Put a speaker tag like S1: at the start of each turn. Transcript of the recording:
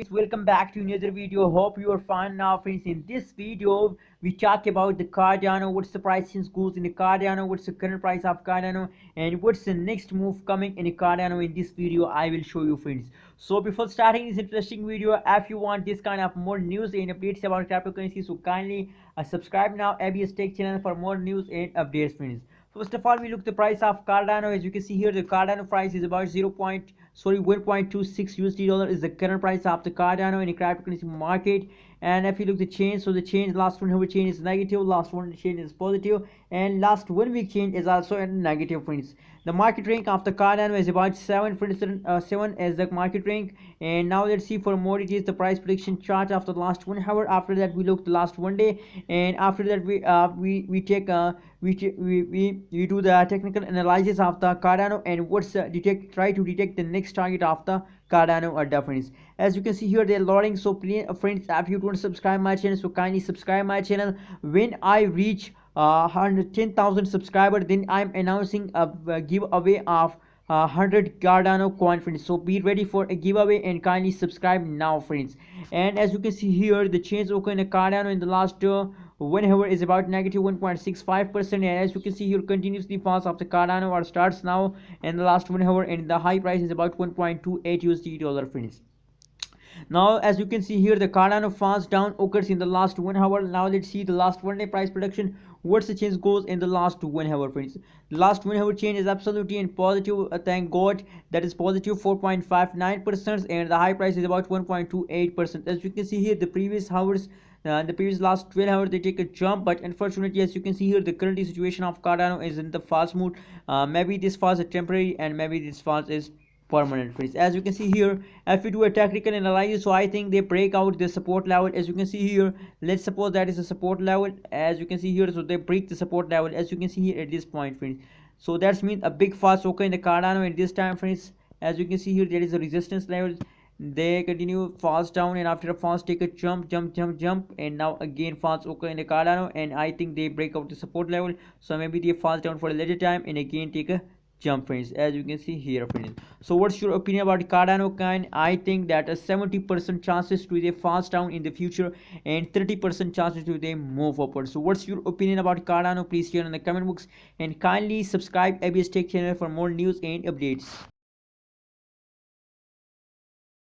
S1: welcome back to another video. Hope you are fine now, friends. In this video we talk about the Cardano, what's the price since goes in the Cardano, what's the current price of Cardano, and what's the next move coming in the Cardano. In this video I will show you, friends. So before starting this interesting video, if you want this kind of more news and updates about cryptocurrency, so kindly subscribe now ABS Tech channel for more news and updates, friends. First of all, we look the price of Cardano. As you can see here, the Cardano price is about 1.26 USD dollar is the current price of the Cardano in the cryptocurrency market. And if you look the change, so the change last 1 hour change is negative, last one change is positive, and last 1 week change is also a negative, friends. The market rank of the Cardano is about 7, for instance, 7 as the market rank. And now let's see for more details the price prediction chart after the last 1 hour. After that we look the last 1 day, and after that we take we do the technical analysis of the Cardano and what's try to detect the next target of the Cardano or difference. As you can see here, they're loading. So please, friends, if you don't subscribe my channel, so kindly subscribe my channel. When I reach 110,000 subscribers, then I'm announcing a giveaway of 100 Cardano coin, friends. So be ready for a giveaway and kindly subscribe now, friends. And as you can see here, the change occurred in the Cardano in the last 1 hour is about negative 1.65%, and as you can see here, continuously falls of the Cardano or starts now in the last 1 hour, and the high price is about 1.28 USD dollar, friends. Now as you can see here, the Cardano falls down occurs in the last 1 hour. Now let's see the last 1 day price prediction. What's the change goes in the last 1 hour, friends? The last 1 hour change is absolutely in positive, thank God, that is positive 4.59%, and the high price is about 1.28%. As you can see here, the previous hours, the previous last 12 hours, they take a jump, but unfortunately, as you can see here, the current situation of Cardano is in the false mood. Maybe this falls is temporary, and maybe this falls is permanent, friends. As you can see here, if we do a technical analysis, so I think they break out the support level. As you can see here, let's suppose that is a support level. As you can see here, so they break the support level, as you can see here at this point, friends. So that's means a big fast okay in the Cardano at this time, friends. As you can see here, there is a resistance level. They continue falls down, and after a falls take a jump, and now again falls okay in the Cardano, and I think they break out the support level. So maybe they falls down for a later time and again take a jump, friends, as you can see here, friends. So what's your opinion about Cardano coin? I think that a 70% chances to they fast down in the future and 30% chances to they move upward. So what's your opinion about Cardano? Please share in the comment box, and kindly subscribe ABS Tech channel for more news and updates.